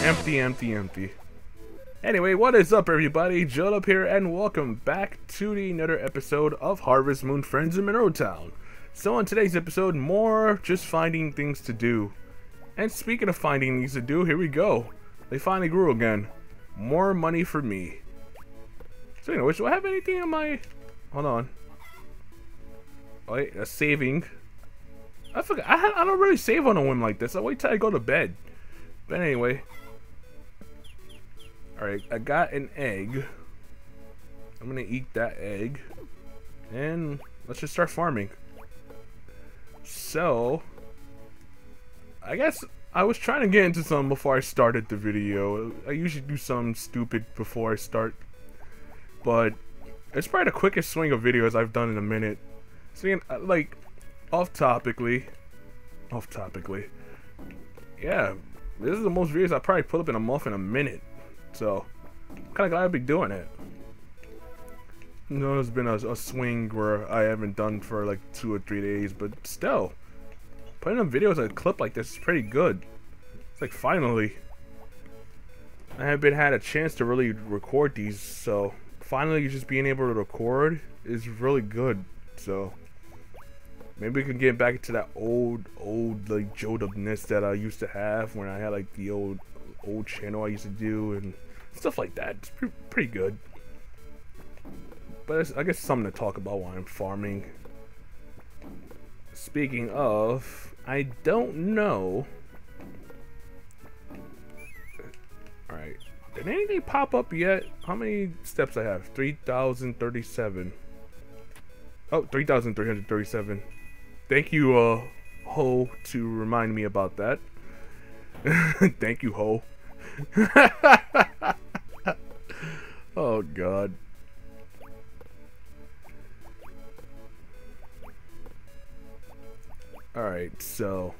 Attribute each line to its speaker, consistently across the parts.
Speaker 1: Empty, empty, empty. Anyway, what is up everybody? Joedub here and welcome back to another episode of Harvest Moon Friends in Mineral Town. So on today's episode, more just finding things to do. And speaking of finding things to do, here we go. They finally grew again. More money for me. So anyway, do I have anything on my... Hold on. Oh, wait, a saving. I forgot. I don't really save on a whim like this. I wait till I go to bed. But anyway. Alright, I got an egg. I'm gonna eat that egg. And let's just start farming. So, I guess I was trying to get into something before I started the video. I usually do something stupid before I start. But it's probably the quickest swing of videos I've done in a minute. So, like, off-topically. Yeah, this is the most videos I probably put up in a month in a minute. So, I'm kind of glad I'll be doing it. You know, there's been a swing where I haven't done for like 2 or 3 days, but still, putting up videos a clip like this is pretty good. It's like finally, I haven't had a chance to really record these, so finally just being able to record is really good. So maybe we can get back into that old like Joedubness that I used to have when I had like the old channel I used to do and stuff like that. It's pretty good. But it's, I guess, something to talk about while I'm farming. Speaking of, I don't know. Alright. Did anything pop up yet? How many steps I have? 3,037. Oh, 3,337. Thank you, Ho, to remind me about that. Thank you, Ho. Oh God. Alright, so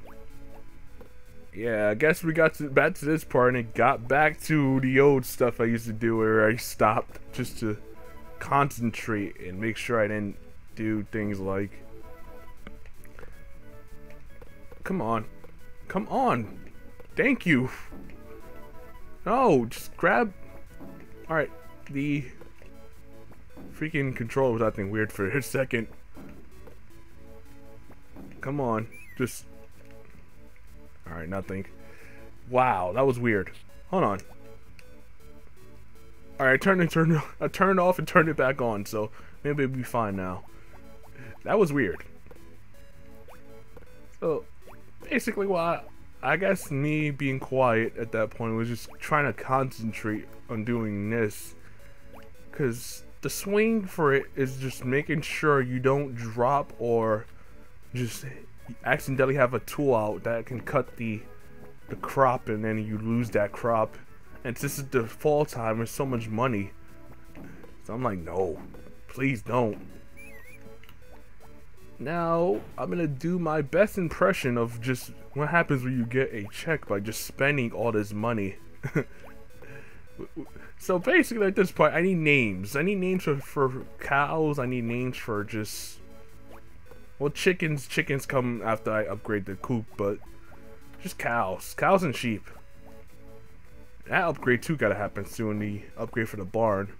Speaker 1: yeah, I guess we got back to this part and it got back to the old stuff I used to do where I stopped just to concentrate and make sure I didn't do things like, come on, thank you. No, just grab. Alright, the freaking controller was acting weird for a second. Come on, just. Alright, nothing. Wow, that was weird. Hold on. Alright, I turned it off and turned it back on, so maybe it'll be fine now. That was weird. So, basically, I guess me being quiet at that point was just trying to concentrate on doing this, because the swing for it is just making sure you don't drop or just accidentally have a tool out that can cut the crop and then you lose that crop. And this is the fall time with so much money, so I'm like, no, please don't. Now, I'm gonna do my best impression of just what happens when you get a check by just spending all this money. So basically at this point, I need names. I need names for cows, I need names for just, well, chickens come after I upgrade the coop, but just cows and sheep. That upgrade too gotta happen soon, the upgrade for the barn.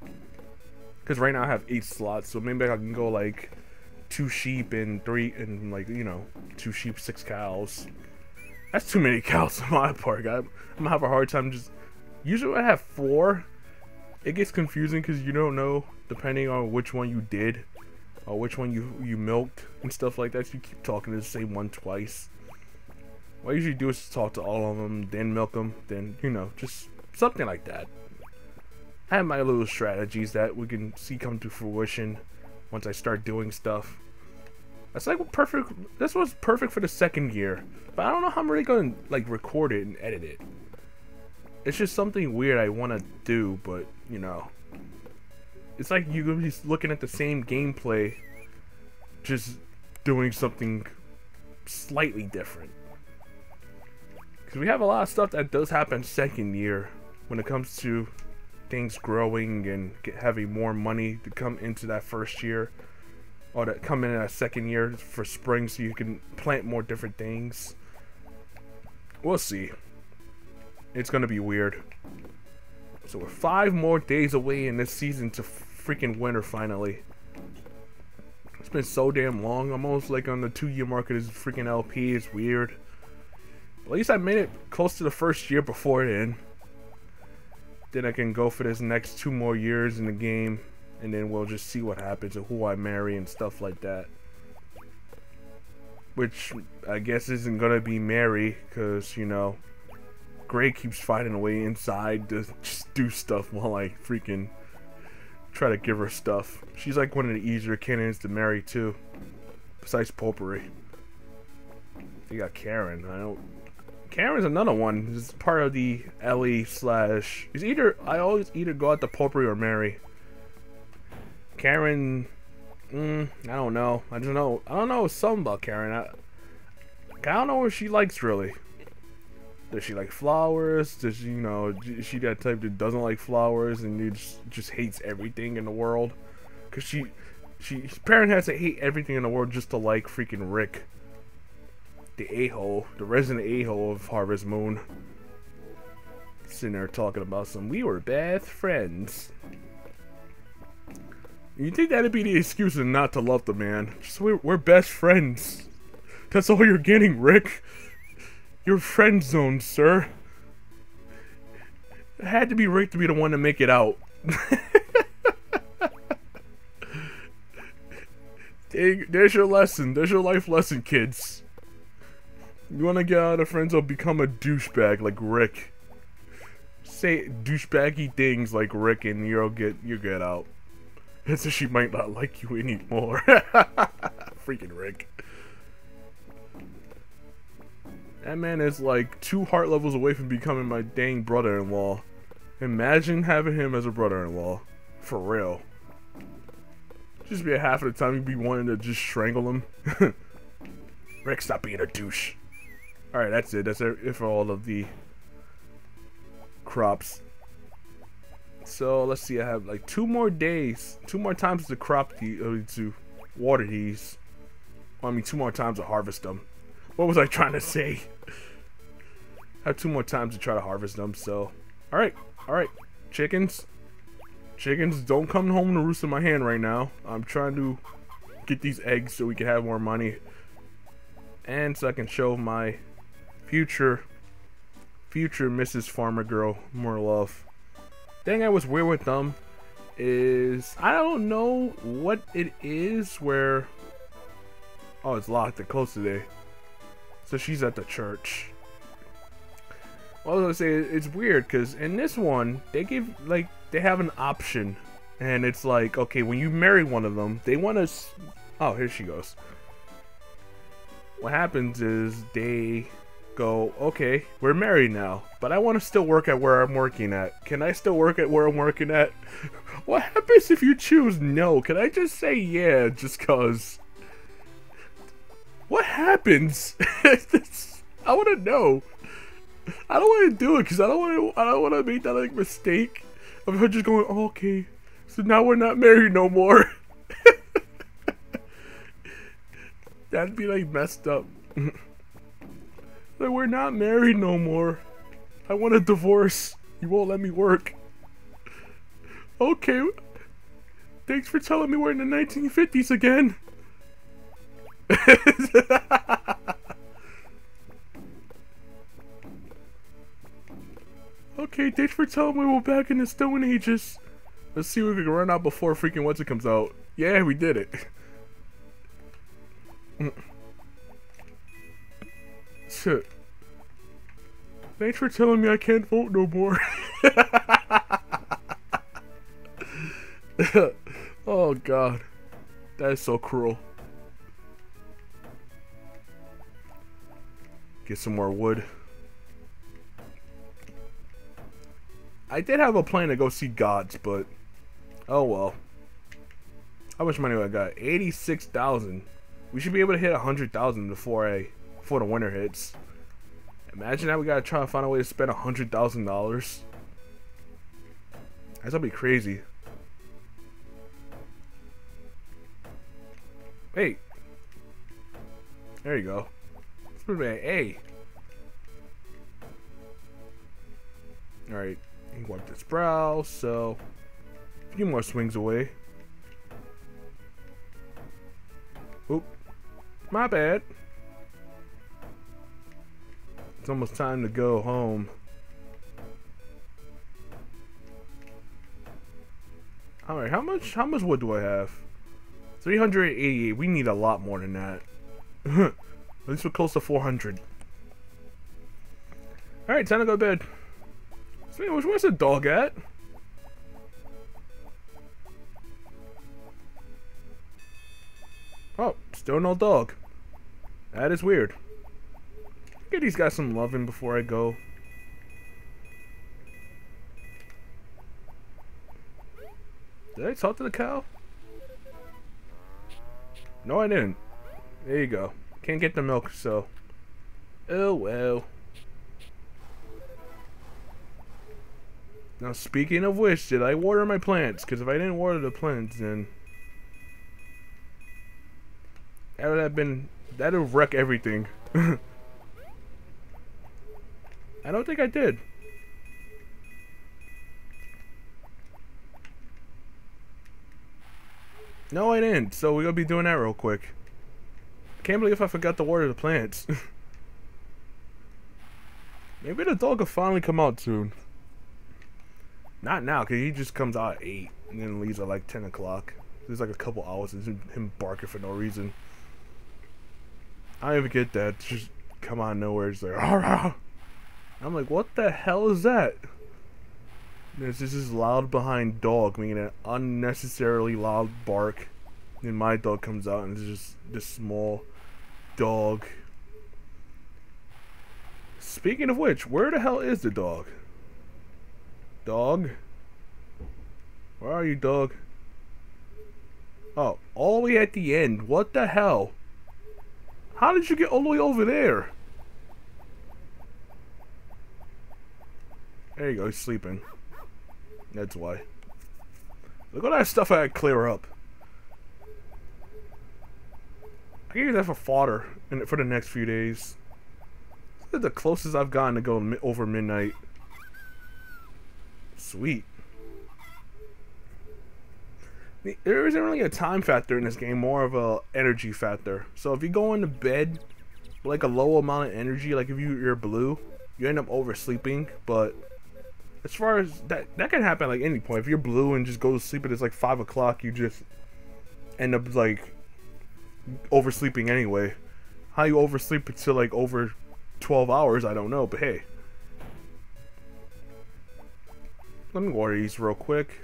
Speaker 1: Because right now I have 8 slots, so maybe I can go like 2 sheep and 3 and like, you know, 2 sheep, 6 cows. That's too many cows on my part, guys. I'm gonna have a hard time just. Usually when I have 4, it gets confusing because you don't know depending on which one you did or which one you milked and stuff like that. So you keep talking to the same one twice. What I usually do is talk to all of them, then milk them, then, you know, just something like that. I have my little strategies that we can see come to fruition once I start doing stuff. That's like perfect. This was perfect for the 2nd year, but I don't know how I'm really gonna like record it and edit it. It's just something weird I want to do, but you know, it's like you're gonna be looking at the same gameplay, just doing something slightly different. Because we have a lot of stuff that does happen 2nd year when it comes to things growing and having more money to come into that 1st year, or to come in that 2nd year for spring, so you can plant more different things. We'll see. It's gonna be weird. So we're 5 more days away in this season to freaking winter finally. It's been so damn long. I'm almost like on the 2-year mark of this freaking LP. It's weird. At least I made it close to the first year before then. Then I can go for this next 2 more years in the game. And then we'll just see what happens and who I marry and stuff like that. Which I guess isn't gonna be Mary, because, you know, Gray keeps finding a way inside to just do stuff while I freaking try to give her stuff. She's like one of the easier candidates to marry too, besides Potpourri. You got Karen. I don't. Karen's another one. This is part of the Ellie slash. Is either I always either go out to Potpourri or Mary. Karen. I don't know. I don't know something about Karen. I don't know what she likes really. Does she like flowers? Does she, you know, is she that type that doesn't like flowers and just hates everything in the world? Cause Karen has to hate everything in the world just to like freaking Rick, the a-hole, the resident a-hole of Harvest Moon. Sitting there talking about we were best friends. You think that'd be the excuse not to love the man? Just we're best friends. That's all you're getting, Rick. You're friend zoned, sir. It had to be Rick to be the one to make it out. There's your lesson. There's your life lesson, kids. You wanna get out of friend zone, become a douchebag like Rick. Say douchebaggy things like Rick and you get out. And so she might not like you anymore. Freaking Rick. That man is like 2 heart levels away from becoming my dang brother-in-law. Imagine having him as a brother-in-law. For real. Just be a half of the time you'd be wanting to just strangle him. Rick, stop being a douche. Alright, that's it. That's it for all of the crops. So let's see, I have like 2 more days, 2 more times to to water these. Well, I mean 2 more times to harvest them. What was I trying to say? I have 2 more times to try to harvest them. So, all right, chickens, don't come home to roost in my hand right now. I'm trying to get these eggs so we can have more money, and so I can show my future Mrs. Farmer Girl more love. Thing I was weird with them is I don't know what it is where. Oh, it's locked. They're closed today. So she's at the church. Well, I was gonna say it's weird because in this one they have an option, and it's like, okay, when you marry one of them, they want to. Oh, here she goes. What happens is they go, okay, we're married now, but I want to still work at where I'm working at. Can I still work at where I'm working at? What happens if you choose no? Can I just say yeah, just cause? What happens? I want to know. I don't want to do it because I don't want to make that like mistake of her just going, oh, okay, so now we're not married no more. That'd be like messed up. Like, we're not married no more. I want a divorce. You won't let me work. Okay. Thanks for telling me we're in the 1950s again. Okay, thanks for telling me we're back in the Stone Ages. Let's see if we can run out before freaking once it comes out. Yeah, we did it. Shit. Thanks for telling me I can't vote no more. Oh god. That is so cruel. Get some more wood. I did have a plan to go see gods, but oh well. How much money do I got? 86,000. We should be able to hit 100,000 before the winter hits. Imagine that we gotta try to find a way to spend $100,000. That's gonna be crazy. Hey, there you go. Hey, Alright, he wiped his brow, so a few more swings away. Oop, my bad. It's almost time to go home. Alright, how much wood do I have? 388. We need a lot more than that. At least we're close to 400. Alright, time to go to bed. So anyways, where's the dog at? Oh, still no dog. That is weird. Get these guys some loving before I go. Did I talk to the cow? No, I didn't. There you go. Can't get the milk, so. Oh well. Now, speaking of which, did I water my plants? Because if I didn't water the plants, then that would have wrecked everything. I don't think I did. No, I didn't. So we're gonna be doing that real quick. Can't believe I forgot to water the plants. Maybe the dog will finally come out soon. Not now, because he just comes out at 8 and then leaves at like 10 o'clock. There's like a couple hours of him barking for no reason. I don't even get that. Just come out of nowhere. It's like, rah. I'm like, what the hell is that? And it's just this loud behind dog making an unnecessarily loud bark. Then my dog comes out and it's just this small dog. Speaking of which, where the hell is the dog? Dog? Where are you, dog? Oh, all the way at the end. What the hell? How did you get all the way over there? There you go, he's sleeping. That's why. Look at that stuff I had to clear up. I can use that for fodder for the next few days. This is the closest I've gotten to go over midnight. Sweet. There isn't really a time factor in this game, more of a energy factor. So if you go into bed with like a low amount of energy, like if you're blue, you end up oversleeping. But as far as that can happen at like any point. If you're blue and just go to sleep and it's like 5 o'clock, you just end up like oversleeping anyway. How you oversleep until like over 12 hours, I don't know, but hey. Let me water these real quick.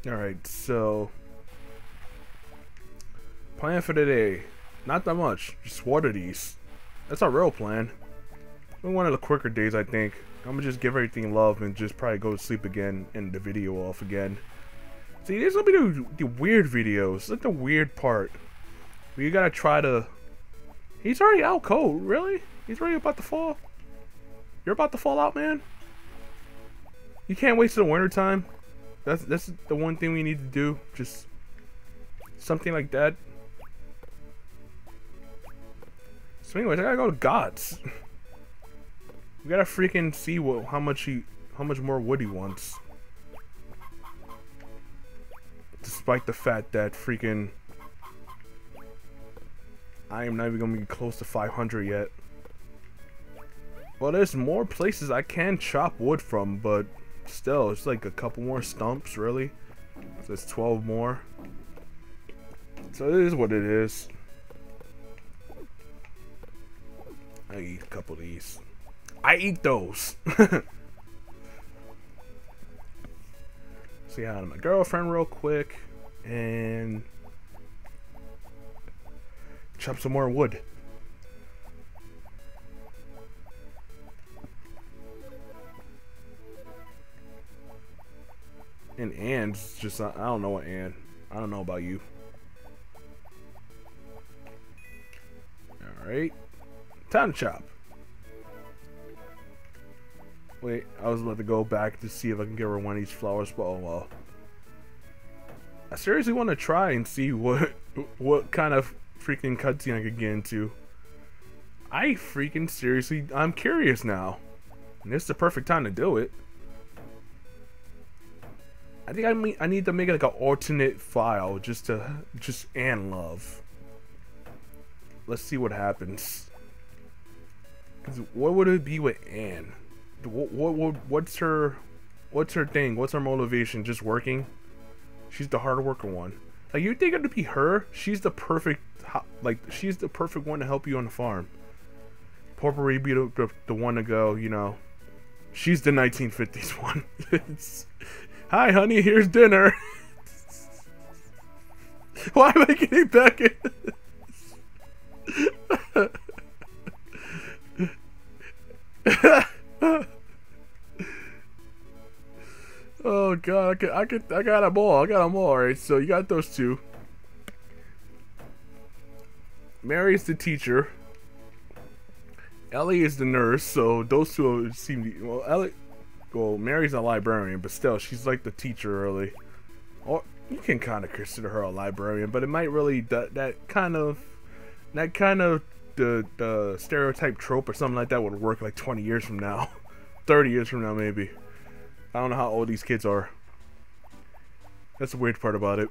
Speaker 1: Alright, so plan for today. Not that much. Just water these. That's our real plan. One of the quicker days, I think. I'm gonna just give everything love and just probably go to sleep again and the video off again. See, these will be the weird videos. That's the weird part. Where you gotta try to... He's already out cold. Really? He's already about to fall? You're about to fall out, man? You can't wait till the winter time? That's the one thing we need to do. Just something like that. So anyways, I gotta go to God's. We gotta freaking see how much more wood he wants. Despite the fact that freaking I am not even gonna be close to 500 yet. Well, there's more places I can chop wood from, but still, it's like a couple more stumps, really. So it's 12 more. So it is what it is. I eat a couple of these. I eat those. Say hi to my girlfriend real quick and chop some more wood. And Ann's just, I don't know what Ann. I don't know about you. Alright. Time to chop. Wait, I was about to go back to see if I can give her one of these flowers, but oh well. I seriously want to try and see what kind of freaking cutscene I could get into. I'm curious now. And this is the perfect time to do it. I think I need to make like an alternate file just Anne love. Let's see what happens. 'Cause what would it be with Anne? What's her thing? What's her motivation? Just working? She's the hard worker one. Like, you think it'd be her? She's the perfect one to help you on the farm. Potpourri be the one to go, you know. She's the 1950s one. Hi, honey, here's dinner. Why am I getting back in? Oh god, I got them all. I got them all. Alright, so you got those two. Mary's the teacher. Ellie is the nurse. So those two seem to, well, Mary's a librarian, but still, she's like the teacher, really. Or you can kind of consider her a librarian, but it might really that kind of the stereotype trope or something like that would work like 20 years from now, 30 years from now maybe. I don't know how old these kids are. That's the weird part about it.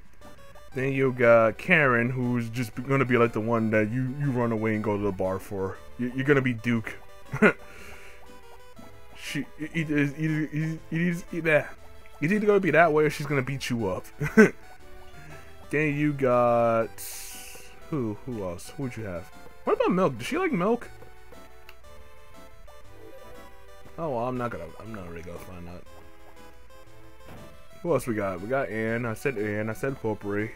Speaker 1: Then you got Karen, who's just gonna be like the one that you run away and go to the bar for. You're gonna be Duke. He's either gonna be that way or she's gonna beat you up. Then you got who else? Who'd you have? What about Milk? Does she like milk? Oh well, I'm not really gonna find out. Who else we got? We got Anne. I said Potpourri.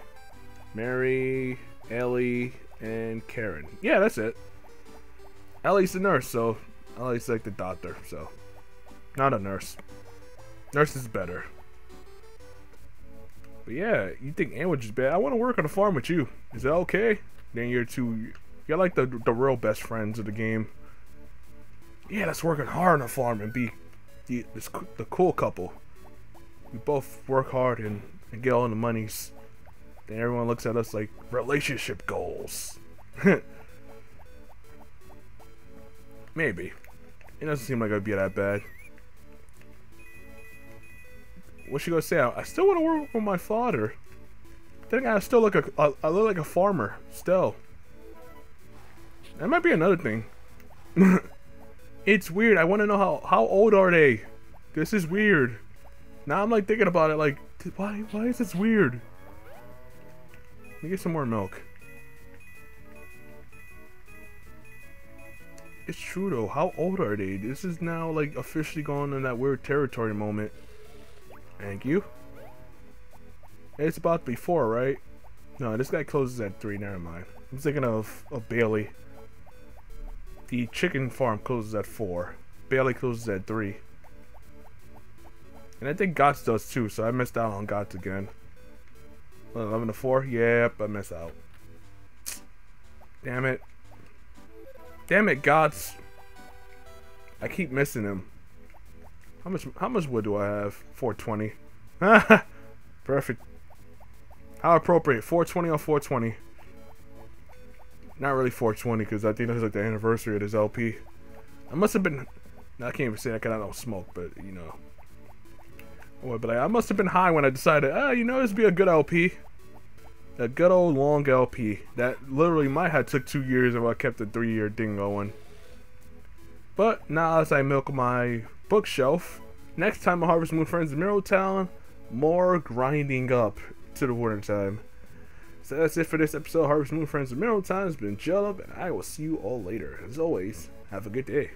Speaker 1: Mary, Ellie, and Karen. Yeah, that's it. Ellie's the nurse, so Ellie's like the doctor, so not a nurse. Nurse is better. But yeah, you think Anne would just be? I want to work on the farm with you. Is that okay? Then you're like the real best friends of the game. Yeah, let's work hard on the farm and be the cool couple. We both work hard and get all the monies. Then everyone looks at us like relationship goals. Maybe. It doesn't seem like it'd be that bad. What's she gonna say? I still want to work with my father. I think I still look I look like a farmer. Still. That might be another thing. It's weird. I want to know how old are they? This is weird. Now I'm like thinking about it. Like, why is this weird? Let me get some more milk. It's true though. How old are they? This is now like officially going in that weird territory moment. Thank you. It's about to be 4, right? No, this guy closes at 3. Never mind. I'm thinking of Bailey. The chicken farm closes at 4. Bailey closes at 3. And I think Gots does too, so I missed out on Gots again. 11 to 4? Yep, I missed out. Damn it. Damn it, Gots. I keep missing him. How much wood do I have? 420. Perfect. How appropriate. 420 on 420. Not really 420 because I think that's like the anniversary of this LP. I must have been. I can't even say that because I don't smoke, but you know. But like, I must have been high when I decided, you know, this would be a good LP. A good old long LP. That literally might have took 2 years if I kept the 3-year thing going. But now as I milk my bookshelf, next time I Harvest Moon Friends in Mineral Town, more grinding up to the winter time. So that's it for this episode of Harvest Moon Friends in Mineral Town. It's been Joedub, and I will see you all later. As always, have a good day.